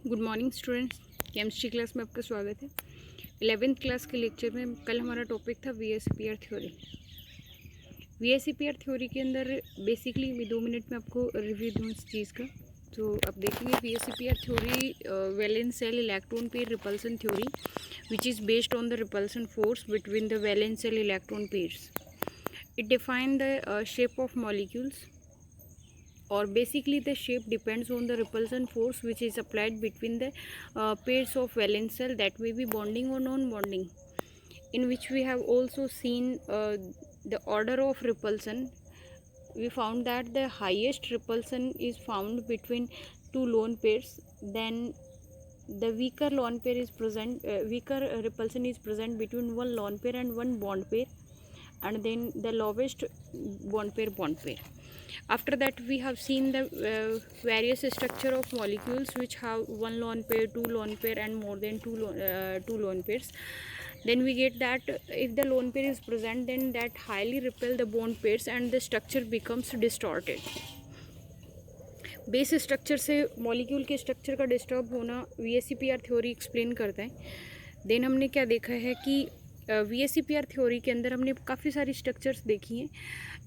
Good morning students. Chemistry class में आपका स्वागत है। 11th क्लास के लेक्चर में कल हमारा टॉपिक था वीएसईपीआर थ्योरी। वीएसईपीआर थ्योरी के अंदर बेसिकली मैं 2 मिनट में आपको रिव्यू दूँ इस चीज़ का। तो अब देखेंगे VSEPR theory valence shell electron pair repulsion theory which is based on the repulsion force between the valence shell electron pairs. It defines the shape of molecules, or basically the shape depends on the repulsion force which is applied between the pairs of valence cell that may be bonding or non-bonding, in which we have also seen the order of repulsion. We found that the highest repulsion is found between two lone pairs, then the weaker lone pair is present, weaker repulsion is present between one lone pair and one bond pair, and then the lowest bond pair. After that we have seen the various structure of molecules which have one lone pair, two lone pair and more than two lone pairs. Then we get that if the lone pair is present, then that highly repel the bond pairs and the structure becomes distorted. Base structure से molecule के structure का disturb होना VSEPR theory explain करता है. Then हमने क्या देखा है कि वीएसईपीआर थ्योरी के अंदर हमने काफ़ी सारी स्ट्रक्चर्स देखी हैं.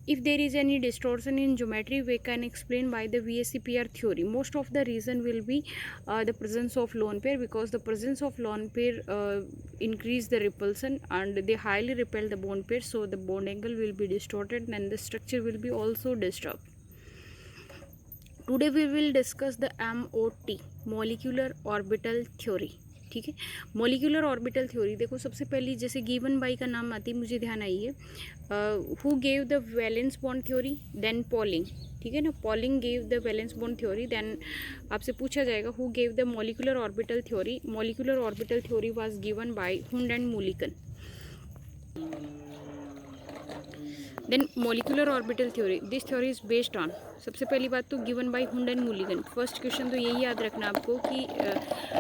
If there is any distortion in geometry we can explain by the VSEPR theory. Most of the reason will be the presence of lone pair, because the presence of lone pair increase the repulsion and they highly repel the bond pair, so the bond angle will be distorted and the structure will be also disturbed. Today we will discuss the MOT, molecular orbital theory. ठीक है, molecular orbital theory. देखो सबसे पहली जैसे given by का नाम आती मुझे ध्यान आई है. Who gave the valence bond theory? Then Pauling. ठीक है ना, Pauling gave the valence bond theory. Then आपसे पूछा जाएगा who gave the molecular orbital theory. Molecular orbital theory was given by Hund and Mulliken. Then molecular orbital theory, this theory is based on. सबसे पहली बात तो given by Hund and Mulliken. First question तो यही याद रखना आपको कि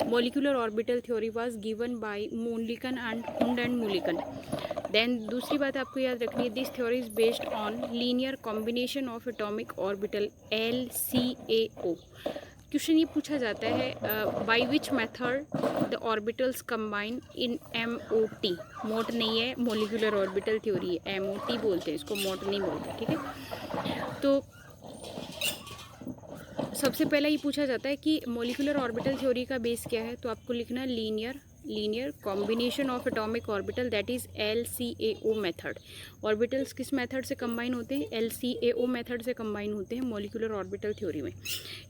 molecular orbital theory was given by Mulliken and Hund and Mulliken. Then दूसरी बात आपको याद रखनी है, this theory is based on linear combination of atomic orbital LCAO. Question ये पूछा जाता है by which method the orbitals combine in MOT. MOT नहीं है, मोलिकुलर ऑर्बिटल थ्योरी है, MOT बोलते हैं इसको, मोट नहीं बोलते. ठीक है, तो सबसे पहला ये पूछा जाता है कि मोलिकुलर ऑर्बिटल थ्योरी का बेस क्या है. तो आपको लिखना linear combination of atomic orbital, that is LCAO method. Orbitals किस मेथड से कंबाइन होते हैं? LCAO मेथड से कंबाइन होते हैं मोलिकुलर ऑर्बिटल थ्योरी में.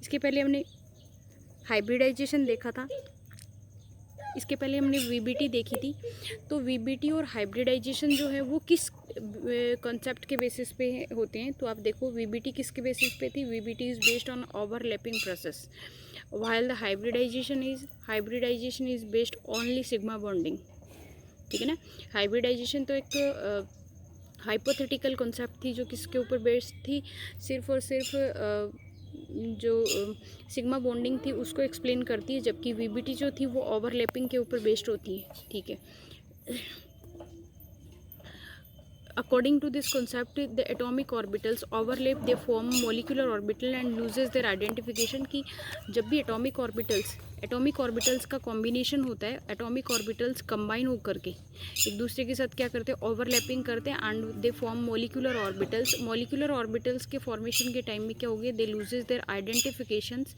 इसके पहले हमने हाइब्रिडाइजेशन देखा था, इसके पहले हमने VBT देखी थी. तो VBT और हाइब्रिडाइजेशन जो है वो किस कॉन्सेप्ट के बेसिस पे होते हैं? तो आप देखो VBT किसके बेसिस पे थी? VBT is based on overlapping process, while the hybridization is based only sigma bonding. ठीक है ना, हाइब्रिडाइजेशन तो एक हाइपोथेटिकल कॉन्सेप्ट थी जो किसके ऊपर बेस्ड थी? सिर्फ और सिर्फ जो सिग्मा बॉन्डिंग थी उसको एक्सप्लेन करती है, जबकि VBT जो थी वो ओवरलैपिंग के ऊपर बेस्ड होती है. ठीक है, according to this concept the atomic orbitals overlap, they form molecular orbital and loses their identification. कि जब भी एटॉमिक ऑर्बिटल्स का कॉम्बिनेशन होता है, एटॉमिक ऑर्बिटल्स कंबाइन होकर के एक दूसरे के साथ क्या करते हैं? ओवरलैपिंग करते हैं and they form molecular orbitals. Molecular orbitals के फॉर्मेशन के टाइम में क्या हो गया? दे लूजेज देयर आइडेंटिफिकेशंस.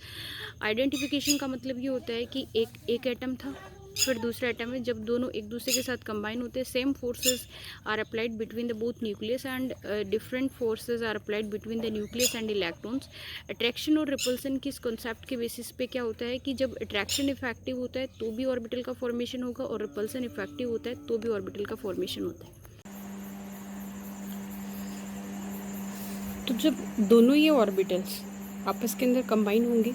आइडेंटिफिकेशन का मतलब ये होता है कि एक एटम था, फिर दूसरा एटम में जब दोनों एक दूसरे के साथ कंबाइन होते हैं, same forces are applied between the both nucleus and different forces are applied between the nucleus and electrons. Attraction और रिपल्सन किस कॉन्सेप्ट के बेसिस पे क्या होता है कि जब अट्रैक्शन इफेक्टिव होता है तो भी ऑर्बिटल का फॉर्मेशन होगा और रिपल्सन इफेक्टिव होता है तो भी ऑर्बिटल का फॉर्मेशन होता है. तो जब दोनों ये ऑर्बिटल्स आपस के अंदर कंबाइन होंगे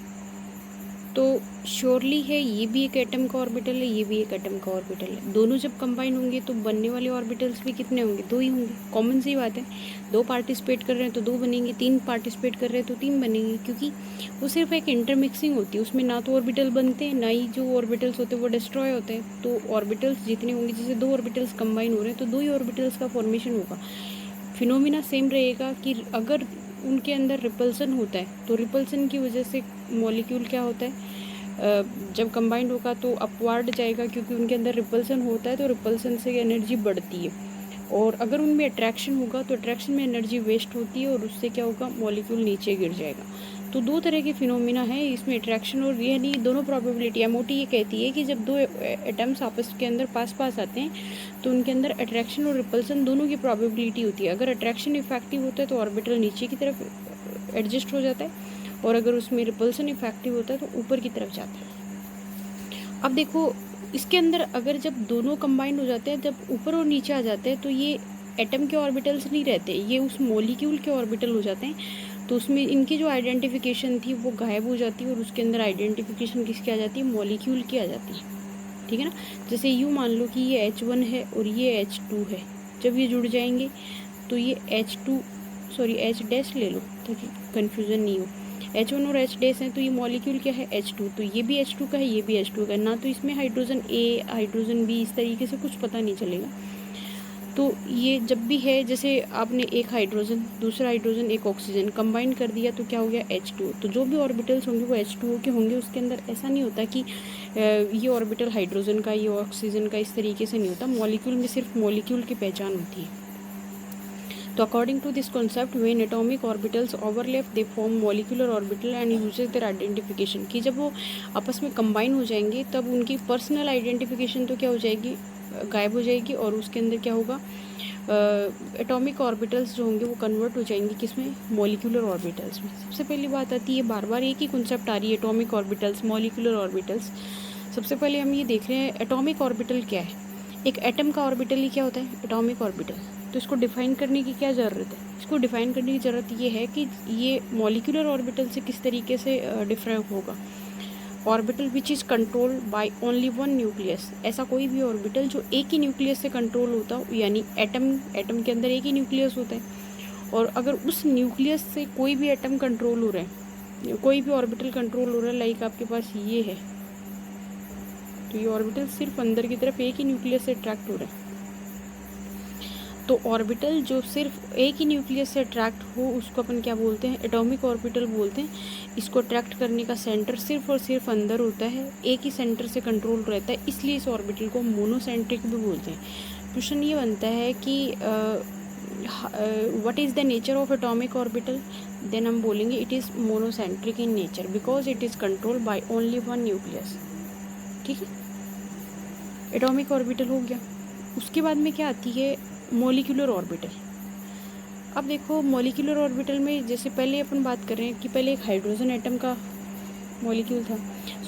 तो श्योरली है ये भी एक एटम का ऑर्बिटल है, ये भी एक एटम का ऑर्बिटल है. दोनों जब कंबाइन होंगे तो बनने वाले ऑर्बिटल्स भी कितने होंगे? 2 ही होंगे. कॉमन सी बात है, 2 पार्टिसिपेट कर रहे हैं तो 2 बनेंगे, 3 पार्टिसिपेट कर रहे हैं तो 3 बनेंगे, क्योंकि वो सिर्फ एक इंटरमिक्सिंग होती है. उसमें ना तो ऑर्बिटल बनते हैं, ना ही जो ऑर्बिटल्स होते हैं वो डिस्ट्रॉय होते हैं. तो ऑर्बिटल्स जितने होंगे, जैसे 2 ऑर्बिटल्स कंबाइन हो रहे हैं तो 2 ही ऑर्बिटल्स का फॉर्मेशन होगा. फिनोमिना सेम रहेगा कि अगर उनके अंदर रिपल्सन होता है तो रिपल्सन की वजह से मॉलिक्यूल क्या होता है? जब कंबाइंड होगा तो अपवार्ड जाएगा, क्योंकि उनके अंदर रिपल्सन होता है, तो रिपल्सन से एनर्जी बढ़ती है। और अगर उनमें अट्रैक्शन होगा तो अट्रैक्शन में एनर्जी वेस्ट होती है और उससे क्या होगा, मॉलिक्यूल नीचे गिर जाएगा। तो दो तरह के फिनोमिना है इसमें, अट्रैक्शन और ये नहीं, दोनों प्रोबेबिलिटी। एमओटी ये कहती है कि जब दो एटम्स आपस के अंदर पास पास आते हैं तो उनके अंदर अट्रैक्शन और रिपल्सन दोनों की प्रोबेबिलिटी होती है। अगर अट्रैक्शन इफेक्टिव होता है तो ऑर्बिटल नीचे की तरफ एडजस्ट हो जाता है, और अगर उसमें रिपल्सन इफेक्टिव होता है तो ऊपर की तरफ जाता है। अब देखो इसके अंदर अगर जब दोनों कंबाइंड हो जाते हैं, जब ऊपर और नीचे आ जाते हैं, तो ये एटम के ऑर्बिटल्स नहीं रहते, ये उस मॉलिक्यूल के ऑर्बिटल हो जाते हैं। तो उसमें इनकी जो आइडेंटिफिकेशन थी वो गायब हो जाती है और उसके अंदर आइडेंटिफिकेशन किसकी आ जाती है, मॉलिक्यूल की आ जाती है। ठीक है ना। जैसे यूँ मान लो कि ये H1 है और ये H2 है, जब ये जुड़ जाएंगे तो ये H डैश ले लो ताकि कन्फ्यूज़न नहीं हो। H1 और H डैश हैं तो ये मॉलिक्यूल क्या है, H2, तो ये भी H2 का है, ये भी H2 का है ना, तो इसमें हाइड्रोजन A हाइड्रोजन B इस तरीके से कुछ पता नहीं चलेगा। तो ये जब भी है, जैसे आपने एक हाइड्रोजन, दूसरा हाइड्रोजन, एक ऑक्सीजन कंबाइन कर दिया तो क्या हो गया, H2। तो जो भी ऑर्बिटल्स होंगे वो H2O के होंगे। उसके अंदर ऐसा नहीं होता कि ये ऑर्बिटल हाइड्रोजन का, ये ऑक्सीजन का, इस तरीके से नहीं होता। मॉलिक्यूल में सिर्फ मॉलिक्यूल की पहचान होती है। तो according to this concept, when atomic orbitals overlap they form molecular orbital and uses their identification, कि जब वो आपस में कंबाइन हो जाएंगे तब उनकी पर्सनल आइडेंटिफिकेशन तो क्या हो जाएगी, गायब हो जाएगी, और उसके अंदर क्या होगा, एटॉमिक ऑर्बिटल्स जो होंगे वो कन्वर्ट हो जाएंगे किसमें, मॉलिक्यूलर ऑर्बिटल्स में। सबसे पहली बात आती है, बार बार एक ही कॉन्सेप्ट आ रही है, एटॉमिक ऑर्बिटल्स, मॉलिक्यूलर ऑर्बिटल्स। सबसे पहले हम ये देख रहे हैं एटॉमिक ऑर्बिटल क्या है। एक एटम का ऑर्बिटल ही क्या होता है, एटॉमिक ऑर्बिटल। तो इसको डिफाइन करने की क्या ज़रूरत है, इसको डिफाइन करने की ज़रूरत ये है कि ये मॉलिक्यूलर ऑर्बिटल से किस तरीके से डिफरेंट होगा। Orbital which is controlled by only one nucleus, ऐसा कोई भी ऑर्बिटल जो एक ही न्यूक्लियस से कंट्रोल होता हो, यानी एटम के अंदर एक ही न्यूक्लियस होता है, और अगर उस न्यूक्लियस से कोई भी एटम कंट्रोल हो रहा है, कोई भी ऑर्बिटल कंट्रोल हो रहा है, लाइक आपके पास ये है, तो ये ऑर्बिटल सिर्फ अंदर की तरफ एक ही न्यूक्लियस से अट्रैक्ट हो रहा है। तो ऑर्बिटल जो सिर्फ एक ही न्यूक्लियस से अट्रैक्ट हो उसको अपन क्या बोलते हैं, एटॉमिक ऑर्बिटल बोलते हैं। इसको अट्रैक्ट करने का सेंटर सिर्फ और सिर्फ अंदर होता है, एक ही सेंटर से कंट्रोल रहता है, इसलिए इस ऑर्बिटल को मोनोसेंट्रिक भी बोलते हैं। क्वेश्चन ये बनता है कि what is the nature of atomic orbital, then हम बोलेंगे it is monocentric in nature because it is controlled by only one nucleus. ठीक है, एटॉमिक ऑर्बिटल हो गया। उसके बाद में क्या आती है, मॉलिक्यूलर ऑर्बिटल। अब देखो मॉलिक्यूलर ऑर्बिटल में जैसे पहले अपन बात कर रहे हैं कि पहले एक हाइड्रोजन एटम का मॉलिक्यूल था,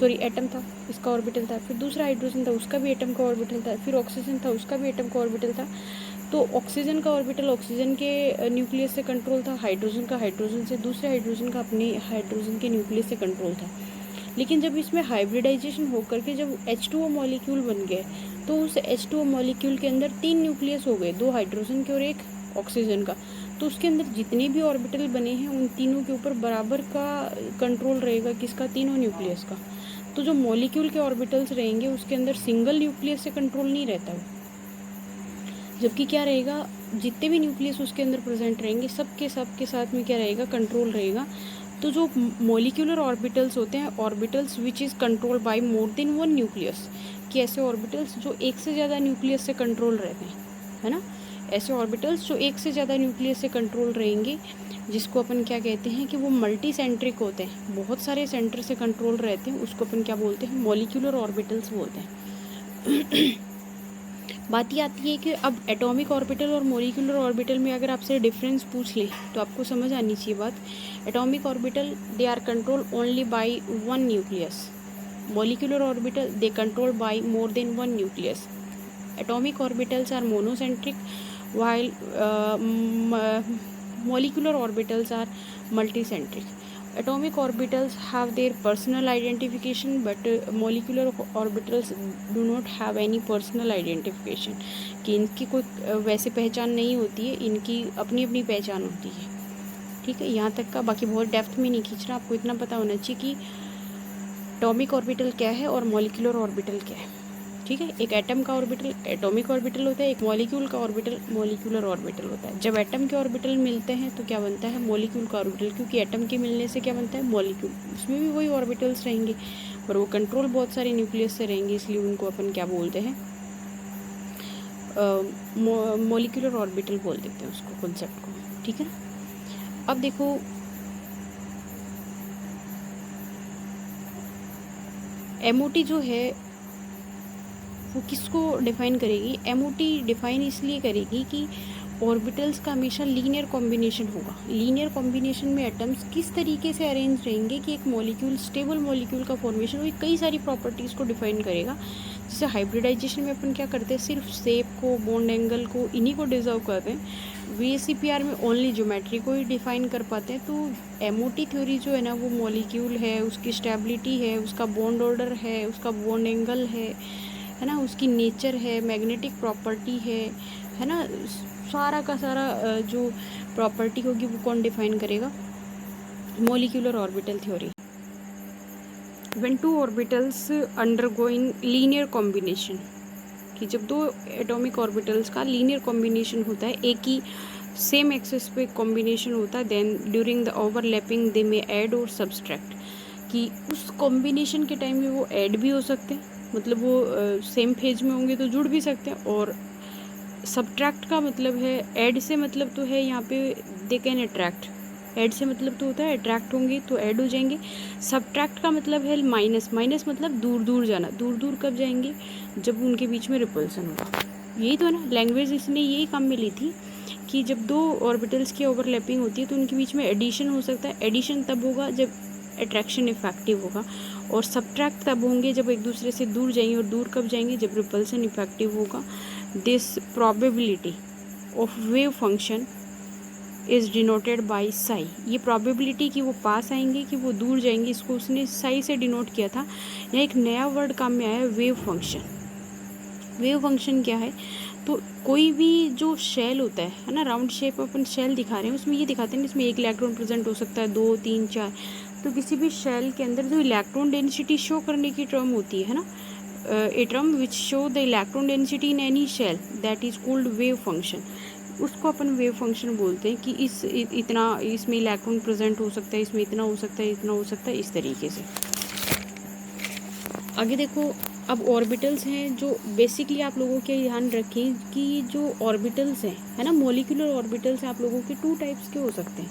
एटम था, इसका ऑर्बिटल था, फिर दूसरा हाइड्रोजन था, उसका भी एटम का ऑर्बिटल था, फिर ऑक्सीजन था, उसका भी एटम का ऑर्बिटल था। तो ऑक्सीजन का ऑर्बिटल ऑक्सीजन के न्यूक्लियस से कंट्रोल था, हाइड्रोजन का हाइड्रोजन से, दूसरे हाइड्रोजन का अपने हाइड्रोजन के न्यूक्लियस से कंट्रोल था। लेकिन जब इसमें हाइब्रिडाइजेशन होकर के जब H2O मॉलिक्यूल बन गए तो उस H2O मॉलिक्यूल के अंदर 3 न्यूक्लियस हो गए, 2 हाइड्रोजन के और 1 ऑक्सीजन का। तो उसके अंदर जितने भी ऑर्बिटल बने हैं उन तीनों के ऊपर बराबर का कंट्रोल रहेगा, किसका, तीनों न्यूक्लियस का। तो जो मॉलिक्यूल के ऑर्बिटल्स रहेंगे उसके अंदर सिंगल न्यूक्लियस से कंट्रोल नहीं रहता है, जबकि क्या रहेगा, जितने भी न्यूक्लियस उसके अंदर प्रेजेंट रहेंगे सबके साथ में क्या रहेगा, कंट्रोल रहेगा। तो जो मॉलिक्यूलर ऑर्बिटल्स होते हैं, orbitals which is control by more than one nucleus, कि ऐसे ऑर्बिटल्स जो एक से ज़्यादा न्यूक्लियस से कंट्रोल रहते हैं, है ना, ऐसे ऑर्बिटल्स जो एक से ज़्यादा न्यूक्लियस से कंट्रोल रहेंगे, जिसको अपन क्या कहते हैं कि वो मल्टी सेंट्रिक होते हैं, बहुत सारे सेंटर से कंट्रोल रहते हैं, उसको अपन क्या बोलते हैं, मॉलिक्यूलर ऑर्बिटल्स बोलते हैं। बात ये आती है कि अब एटॉमिक ऑर्बिटल और मॉलिक्यूलर ऑर्बिटल में अगर आपसे डिफरेंस पूछ लें तो आपको समझ आनी चाहिए बात। Atomic orbital they are control only by one nucleus, molecular orbital they control by more than one nucleus. Atomic orbitals are monocentric while molecular orbitals are multicentric. Atomic orbitals have their personal identification but molecular orbitals do not have any personal identification, कि इनकी कोई वैसे पहचान नहीं होती है, इनकी अपनी अपनी पहचान होती है। ठीक है, यहाँ तक का, बाकी बहुत डेप्थ में नहीं खींचना, आपको इतना पता होना चाहिए कि एटॉमिक ऑर्बिटल क्या है और मॉलिक्यूलर ऑर्बिटल क्या है। ठीक है, एक एटम का ऑर्बिटल एटॉमिक ऑर्बिटल होता है, एक मॉलिक्यूल का ऑर्बिटल मॉलिक्यूलर ऑर्बिटल होता है। जब एटम के ऑर्बिटल मिलते हैं तो क्या बनता है, मॉलिक्यूल का ऑर्बिटल, क्योंकि एटम के मिलने से क्या बनता है, मॉलिक्यूल, उसमें भी वही ऑर्बिटल्स रहेंगे, और वो कंट्रोल बहुत सारे न्यूक्लियस से रहेंगे, इसलिए उनको अपन क्या बोलते हैं, मॉलिक्यूलर ऑर्बिटल बोल देते हैं उसको, कॉन्सेप्ट को, ठीक है ना। अब देखो एमओटी जो है वो किसको डिफाइन करेगी, एमओटी डिफाइन इसलिए करेगी कि ऑर्बिटल्स का हमेशा लीनियर कॉम्बिनेशन होगा। लीनियर कॉम्बिनेशन में एटम्स किस तरीके से अरेंज रहेंगे कि एक मॉलिक्यूल, स्टेबल मॉलिक्यूल का फॉर्मेशन, वो कई सारी प्रॉपर्टीज़ को डिफाइन करेगा। जैसे हाइब्रिडाइजेशन में अपन क्या करते हैं, सिर्फ शेप को, बॉन्ड एंगल को, इन्हीं को डिजर्व करते हैं। VSEPR में ओनली ज्योमेट्री को ही डिफाइन कर पाते हैं। तो एमओटी थ्योरी जो है ना, वो मॉलिक्यूल है, उसकी स्टेबिलिटी है, उसका बॉन्ड ऑर्डर है, उसका बॉन्ड एंगल है ना, उसकी नेचर है, मैग्नेटिक प्रॉपर्टी है ना, सारा का सारा जो प्रॉपर्टी होगी वो कौन डिफाइन करेगा, molecular orbital theory. When two orbitals undergoing linear combination, कि जब दो एटॉमिक ऑर्बिटल्स का लीनियर कॉम्बिनेशन होता है, एक ही सेम एक्सिस पे कॉम्बिनेशन होता है, देन ड्यूरिंग द ओवरलैपिंग दे में ऐड और सब्सट्रैक्ट, कि उस कॉम्बिनेशन के टाइम में वो ऐड भी हो सकते हैं, मतलब वो सेम फेज में होंगे तो जुड़ भी सकते हैं, और सब्ट्रैक्ट का मतलब है, ऐड से मतलब तो है यहाँ पे दे कैन अट्रैक्ट, ऐड से मतलब तो होता है अट्रैक्ट होंगे तो ऐड हो जाएंगे। सब्ट्रैक्ट का मतलब है माइनस, माइनस मतलब दूर दूर जाना, दूर दूर कब जाएंगे, जब उनके बीच में रिपल्सन होगा। यही तो है ना, लैंग्वेज इसने यही काम में ली थी कि जब दो ऑर्बिटल्स की ओवरलैपिंग होती है तो उनके बीच में एडिशन हो सकता है। एडिशन तब होगा जब अट्रैक्शन इफेक्टिव होगा, और सब्ट्रैक्ट तब होंगे जब एक दूसरे से दूर जाएंगे, और दूर कब जाएंगे, जब रिपल्सन इफेक्टिव होगा। This probability of wave function is denoted by Sai. ये प्रोबेबिलिटी कि वो पास आएंगे कि वो दूर जाएंगे, इसको उसने साई से डिनोट किया था। यहाँ एक नया वर्ड काम में आया है, वेव फंक्शन। वेव फंक्शन क्या है, तो कोई भी जो शेल होता है ना, राउंड शेप अपन शेल दिखा रहे हैं, उसमें ये दिखाते हैं इसमें एक इलेक्ट्रॉन प्रेजेंट हो सकता है, 2 3 4, तो किसी भी शेल के अंदर जो इलेक्ट्रॉन डेंसिटी शो करने की टर्म होती है ना, a term which show the electron density in any shell, that is called wave function. उसको अपन वेव फंक्शन बोलते हैं कि इतना इसमें इलेक्ट्रॉन प्रेजेंट हो सकता है, इसमें इतना हो सकता है, इतना हो सकता है, इस तरीके से। आगे देखो, अब ऑर्बिटल्स हैं जो बेसिकली आप लोगों के ध्यान रखें कि जो ऑर्बिटल्स हैं, है ना, मॉलिक्यूलर ऑर्बिटल्स आप लोगों के 2 टाइप्स के हो सकते हैं।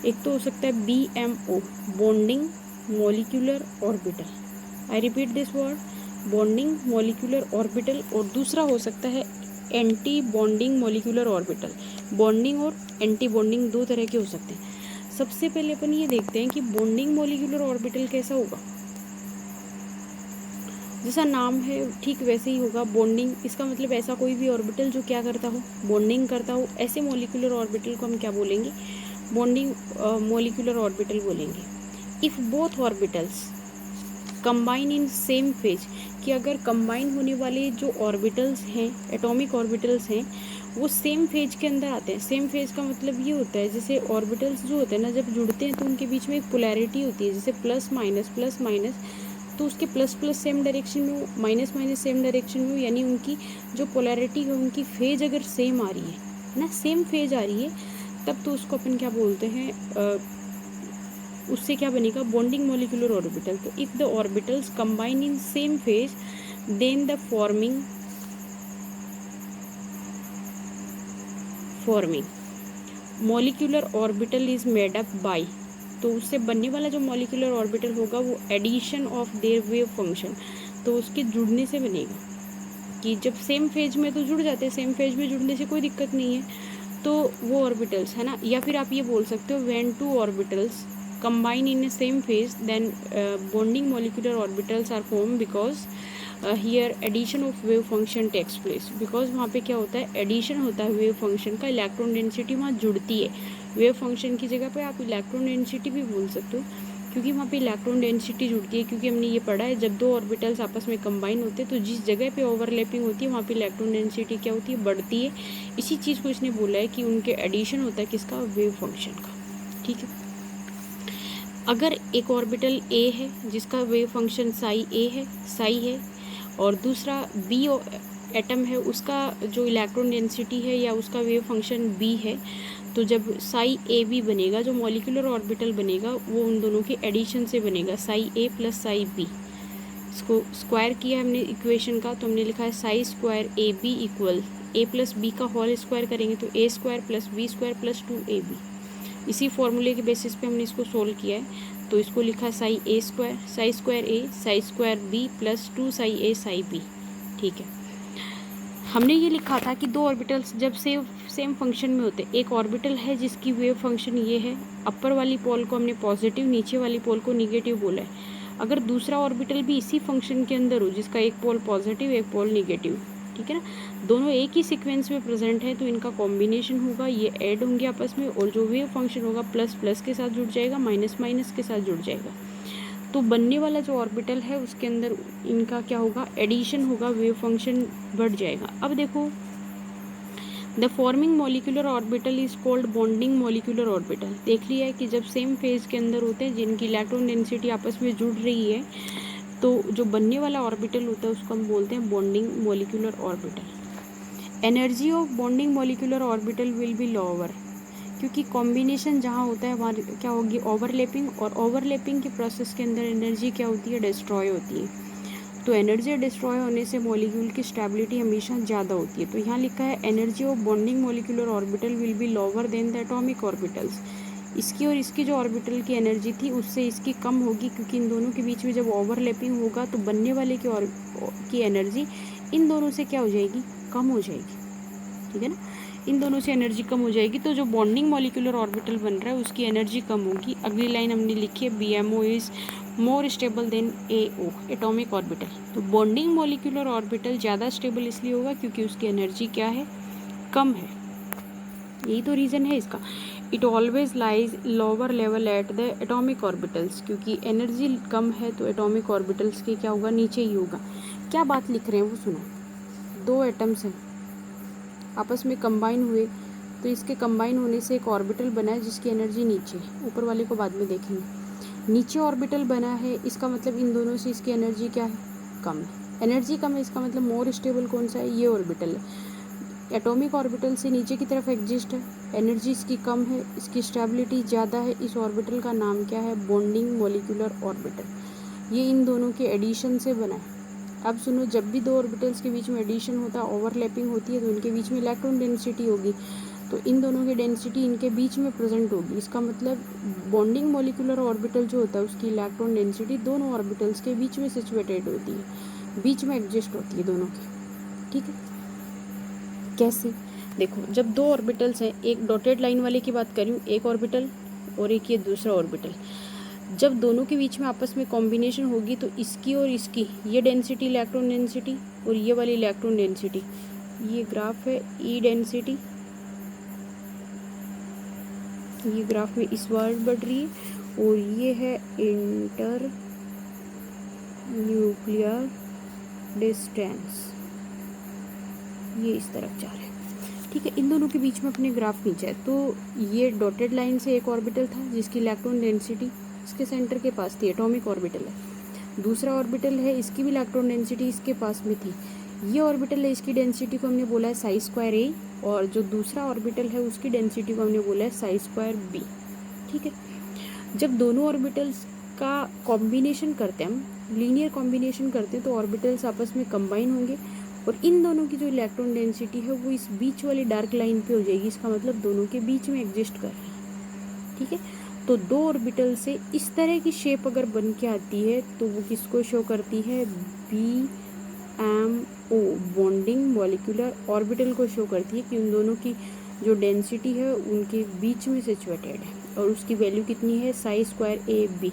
एक तो हो सकता है BMO, bonding molecular orbital. I repeat this word, bonding molecular orbital. और दूसरा हो सकता है anti bonding molecular orbital. Bonding और एंटी बॉन्डिंग 2 तरह के हो सकते हैं। सबसे पहले अपन ये देखते हैं कि बॉन्डिंग मॉलिक्यूलर ऑर्बिटल कैसा होगा। जैसा नाम है ठीक वैसे ही होगा, बॉन्डिंग। इसका मतलब ऐसा कोई भी ऑर्बिटल जो क्या करता हो, बॉन्डिंग करता हो, ऐसे मॉलिक्यूलर ऑर्बिटल को हम क्या बोलेंगे, बॉन्डिंग मॉलिक्यूलर ऑर्बिटल बोलेंगे। If both orbitals combine in same phase, कि अगर कंबाइन होने वाले जो ऑर्बिटल्स हैं, एटॉमिक ऑर्बिटल्स हैं, वो सेम फेज के अंदर आते हैं। सेम फेज का मतलब ये होता है, जैसे ऑर्बिटल्स जो होते हैं ना, जब जुड़ते हैं तो उनके बीच में एक पोलैरिटी होती है, जैसे प्लस माइनस, तो उसके प्लस प्लस सेम डायरेक्शन में हो, माइनस माइनस सेम डायरेक्शन में हो, यानी उनकी जो पोलैरिटी है, उनकी फेज अगर सेम आ रही है ना, सेम फेज आ रही है, तब तो उसको अपन क्या बोलते हैं, उससे क्या बनेगा, बॉन्डिंग मॉलिक्यूलर ऑर्बिटल। तो if the orbitals combine in same phase, then the forming molecular orbital is made up by, तो उससे बनने वाला जो मॉलिक्यूलर ऑर्बिटल होगा वो addition of their wave function, तो उसके जुड़ने से बनेगा। कि जब सेम फेज में तो जुड़ जाते हैं, सेम फेज में जुड़ने से कोई दिक्कत नहीं है, तो वो ऑर्बिटल्स है ना। या फिर आप ये बोल सकते हो, when 2 orbitals combine in a same phase, then bonding molecular orbitals are formed because here addition of wave function takes place, because वहाँ पे क्या होता है, एडिशन होता है वेव फंक्शन का, इलेक्ट्रॉन डेंसिटी वहाँ जुड़ती है। वेव फंक्शन की जगह पे आप इलेक्ट्रॉन डेंसिटी भी बोल सकते हो, क्योंकि वहाँ पे इलेक्ट्रॉन डेंसिटी जुड़ती है। क्योंकि हमने ये पढ़ा है, जब 2 ऑर्बिटल्स आपस में कंबाइन होते हैं तो जिस जगह पे ओवरलैपिंग होती है वहाँ पे इलेक्ट्रॉन डेंसिटी क्या होती है, बढ़ती है। इसी चीज़ को इसने बोला है कि उनके एडिशन होता है किसका, वेव फंक्शन का। ठीक है, अगर एक ऑर्बिटल ए है जिसका वेव फंक्शन साई है, और दूसरा बी एटम है, उसका जो इलेक्ट्रॉन डेंसिटी है या उसका वेव फंक्शन बी है, तो जब साई ए बी बनेगा, जो मॉलिक्यूलर ऑर्बिटल बनेगा वो उन दोनों के एडिशन से बनेगा, psi A plus psi B. इसको स्क्वायर किया हमने इक्वेशन का, तो हमने लिखा है psi square A B equal A plus B का होल स्क्वायर करेंगे तो A square plus B square plus 2ab। इसी फॉर्मूले के बेसिस पे हमने इसको सोल्व किया है। तो इसको लिखा psi A square, psi square A psi square B plus 2 psi A psi B. ठीक है, हमने ये लिखा था कि दो ऑर्बिटल्स जब सेम फंक्शन में होते, एक ऑर्बिटल है जिसकी वेव फंक्शन ये है, अपर वाली पोल को हमने पॉजिटिव, नीचे वाली पोल को निगेटिव बोला है। अगर दूसरा ऑर्बिटल भी इसी फंक्शन के अंदर हो जिसका एक पोल पॉजिटिव एक पोल निगेटिव, ठीक है ना, दोनों एक ही सीक्वेंस में प्रेजेंट है, तो इनका कॉम्बिनेशन होगा, ये ऐड होंगे आपस में, और जो वेव फंक्शन होगा प्लस प्लस के साथ जुड़ जाएगा, माइनस माइनस के साथ जुड़ जाएगा। तो बनने वाला जो ऑर्बिटल है उसके अंदर इनका क्या होगा, एडिशन होगा, वेव फंक्शन बढ़ जाएगा। अब देखो, the forming molecular orbital is called bonding molecular orbital. देख लिया है कि जब सेम फेज के अंदर होते हैं जिनकी इलेक्ट्रॉन डेंसिटी आपस में जुड़ रही है, तो जो बनने वाला ऑर्बिटल होता है उसको हम बोलते हैं bonding molecular orbital. Energy of bonding molecular orbital will be lower, क्योंकि कॉम्बिनेशन जहाँ होता है वहाँ क्या होगी, ओवरलैपिंग, और ओवरलैपिंग के प्रोसेस के अंदर एनर्जी क्या होती है, डिस्ट्रॉय होती है। तो एनर्जी डिस्ट्रॉय होने से मॉलिक्यूल की स्टेबिलिटी हमेशा ज़्यादा होती है। तो यहाँ लिखा है energy of bonding molecular orbital will be lower than the atomic orbitals. इसकी और इसकी जो ऑर्बिटल की एनर्जी थी उससे इसकी कम होगी, क्योंकि इन दोनों के बीच में जब ओवरलैपिंग होगा तो बनने वाले की एनर्जी इन दोनों से क्या हो जाएगी, कम हो जाएगी। ठीक है ना, इन दोनों से एनर्जी कम हो जाएगी, तो जो बॉन्डिंग मॉलिक्यूलर ऑर्बिटल बन रहा है उसकी एनर्जी कम होगी। अगली लाइन हमने लिखी है BMO is more stable then AO atomic orbital. तो बॉन्डिंग मॉलिक्यूलर ऑर्बिटल ज़्यादा स्टेबल इसलिए होगा क्योंकि उसकी एनर्जी क्या है, कम है। यही तो रीज़न है इसका। It always lies lower level at the atomic orbitals, क्योंकि एनर्जी कम है तो एटॉमिक ऑर्बिटल्स के क्या होगा, नीचे ही होगा। क्या बात लिख रहे हैं वो सुनो। दो एटम्स हैं आपस में कंबाइन हुए, तो इसके कंबाइन होने से एक ऑर्बिटल बना है जिसकी एनर्जी नीचे है, ऊपर वाले को बाद में देखेंगे। नीचे ऑर्बिटल बना है, इसका मतलब इन दोनों से इसकी एनर्जी क्या है, कम है। एनर्जी कम है, इसका मतलब मोर स्टेबल कौन सा है, ये ऑर्बिटल है। एटॉमिक ऑर्बिटल से नीचे की तरफ एग्जिस्ट है, एनर्जी इसकी कम है, इसकी स्टेबिलिटी ज़्यादा है। इस ऑर्बिटल का नाम क्या है, बॉन्डिंग मॉलिक्यूलर ऑर्बिटल। ये इन दोनों के एडिशन से बना है। अब सुनो, जब भी दो ऑर्बिटल्स के बीच में एडिशन होता है, ओवरलैपिंग होती है, तो इनके बीच में इलेक्ट्रॉन डेंसिटी होगी, तो इन दोनों की डेंसिटी इनके बीच में प्रेजेंट होगी। इसका मतलब बॉन्डिंग मॉलिक्यूलर ऑर्बिटल जो होता है उसकी इलेक्ट्रॉन डेंसिटी दोनों ऑर्बिटल्स के बीच में सिचुएटेड होती है, बीच में एग्जिस्ट होती है दोनों की। ठीक है, कैसे, देखो, जब दो ऑर्बिटल्स हैं, एक डॉटेड लाइन वाले की बात करूँ, एक ऑर्बिटल और एक ये दूसरा ऑर्बिटल, जब दोनों के बीच में आपस में कॉम्बिनेशन होगी तो इसकी और इसकी ये डेंसिटी, इलेक्ट्रॉन डेंसिटी, और ये वाली इलेक्ट्रॉन डेंसिटी, ये ग्राफ है ई डेंसिटी, ये ग्राफ में इस बार बढ़ रही है, और ये है इंटर न्यूक्लियर डिस्टेंस, ये इस तरफ जा रहा है। ठीक है, इन दोनों के बीच में अपने ग्राफ खींचा है। तो ये डॉटेड लाइन से एक ऑर्बिटल था जिसकी इलेक्ट्रॉन डेंसिटी इसके सेंटर के पास थी, एटॉमिक ऑर्बिटल है। दूसरा ऑर्बिटल है, इसकी भी इलेक्ट्रॉन डेंसिटी इसके पास में थी। ये ऑर्बिटल है, इसकी डेंसिटी को हमने बोला है साई स्क्वायर ए, और जो दूसरा ऑर्बिटल है उसकी डेंसिटी को हमने बोला है साई स्क्वायर बी। ठीक है, जब दोनों ऑर्बिटल्स का कॉम्बिनेशन करते हैं, हम लीनियर कॉम्बिनेशन करते हैं, तो ऑर्बिटल्स आपस में कंबाइन होंगे, और इन दोनों की जो इलेक्ट्रॉन डेंसिटी है वो इस बीच वाली डार्क लाइन पे हो जाएगी। इसका मतलब दोनों के बीच में एग्जिस्ट कर रहे हैं। ठीक है, तो दो ऑर्बिटल से इस तरह की शेप अगर बन के आती है तो वो किसको शो करती है, BMO बॉन्डिंग मॉलिक्यूलर ऑर्बिटल को शो करती है कि उन दोनों की जो डेंसिटी है उनके बीच में सिचुएटेड है, और उसकी वैल्यू कितनी है, साई स्क्वायर AB।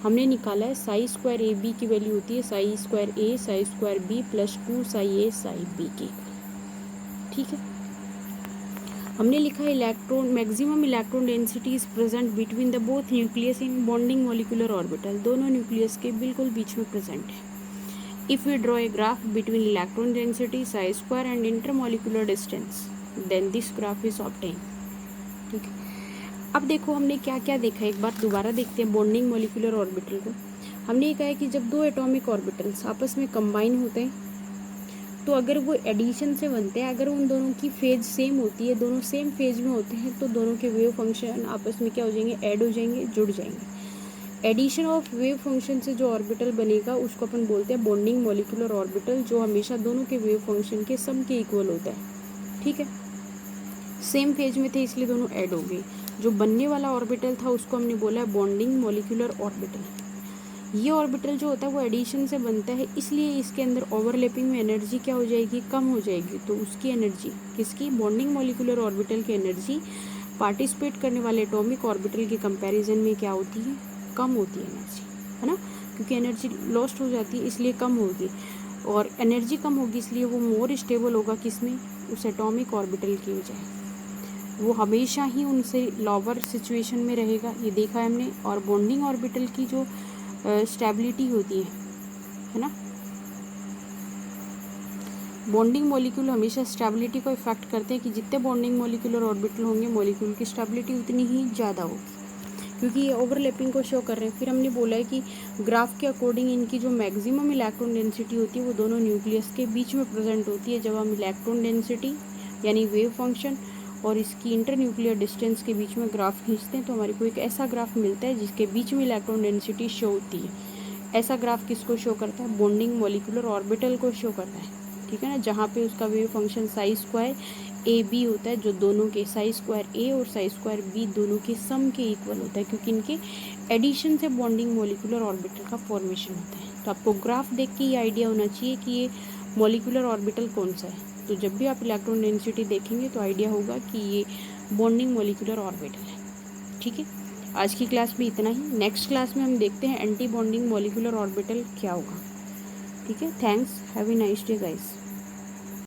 हमने निकाला है साई स्क्वायर AB की वैल्यू होती है psi square A psi square B plus 2 psi A psi B की। ठीक है, हमने लिखा है electron maximum electron density is present between the both nucleus in bonding molecular orbital. दोनों न्यूक्लियस के बिल्कुल बीच में प्रेजेंट है। If we draw a graph between electron density psi square and intermolecular distance then this graph is obtain. ठीक है, अब देखो हमने क्या क्या देखा, एक बार दोबारा देखते हैं बॉन्डिंग मॉलिक्यूलर ऑर्बिटल को। हमने ये कहा है कि जब दो एटॉमिक ऑर्बिटल्स आपस में कंबाइन होते हैं तो अगर वो एडिशन से बनते हैं, अगर उन दोनों की फेज सेम होती है, दोनों सेम फेज में होते हैं, तो दोनों के वेव फंक्शन आपस में क्या हो जाएंगे, ऐड हो जाएंगे, जुड़ जाएंगे। एडिशन ऑफ वेव फंक्शन से जो ऑर्बिटल बनेगा उसको अपन बोलते हैं बॉन्डिंग मॉलिक्यूलर ऑर्बिटल, जो हमेशा दोनों के वेव फंक्शन के सम के इक्वल होता है। ठीक है, सेम फेज में थे इसलिए दोनों ऐड हो गए। जो बनने वाला ऑर्बिटल था उसको हमने बोला है बॉन्डिंग मॉलिक्यूलर ऑर्बिटल। ये ऑर्बिटल जो होता है वो एडिशन से बनता है, इसलिए इसके अंदर ओवरलैपिंग में एनर्जी क्या हो जाएगी, कम हो जाएगी। तो उसकी एनर्जी किसकी, बॉन्डिंग मॉलिक्यूलर ऑर्बिटल की एनर्जी पार्टिसिपेट करने वाले एटॉमिक ऑर्बिटल के कंपैरिजन में क्या होती है, कम होती है एनर्जी, है ना, क्योंकि एनर्जी लॉस्ट हो जाती है इसलिए कम होगी, और एनर्जी कम होगी इसलिए वो मोर स्टेबल होगा किसमें, उस एटॉमिक ऑर्बिटल की बजाय। वो हमेशा ही उनसे लोअर सिचुएशन में रहेगा, ये देखा है हमने। और बॉन्डिंग ऑर्बिटल की जो स्टेबिलिटी होती है ना, बॉन्डिंग मॉलिक्यूल हमेशा स्टेबिलिटी को इफेक्ट करते हैं कि जितने बॉन्डिंग मॉलिक्यूलर ऑर्बिटल होंगे मॉलिक्यूल की स्टेबिलिटी उतनी ही ज़्यादा होगी, क्योंकि ये ओवरलैपिंग को शो कर रहे हैं। फिर हमने बोला है कि ग्राफ के अकॉर्डिंग इनकी जो मैक्सिमम इलेक्ट्रॉन डेंसिटी होती है वो दोनों न्यूक्लियस के बीच में प्रेजेंट होती है। जब हम इलेक्ट्रॉन डेंसिटी यानी वेव फंक्शन और इसकी इंटरन्यूक्लियर डिस्टेंस के बीच में ग्राफ खींचते हैं तो हमारे को एक ऐसा ग्राफ मिलता है जिसके बीच में इलेक्ट्रॉन डेंसिटी शो होती है। ऐसा ग्राफ किसको शो करता है, बॉन्डिंग मॉलिक्यूलर ऑर्बिटल को शो करता है। ठीक है ना, जहाँ पे उसका wave function psi square A B होता है, जो दोनों के साई स्क्वायर ए और साई स्क्वायर बी दोनों के सम के इक्वल होता है, क्योंकि इनके एडिशन से बॉन्डिंग मॉलिक्यूलर ऑर्बिटल का फॉर्मेशन होता है। तो आपको ग्राफ देख के ये आइडिया होना चाहिए कि ये मॉलिक्यूलर ऑर्बिटल कौन सा है। तो जब भी आप इलेक्ट्रॉन डेंसिटी देखेंगे तो आइडिया होगा कि ये बॉन्डिंग मॉलिक्यूलर ऑर्बिटल है। ठीक है, आज की क्लास में इतना ही। नेक्स्ट क्लास में हम देखते हैं एंटी बॉन्डिंग मॉलिक्यूलर ऑर्बिटल क्या होगा। ठीक है, thanks, have a nice day guys.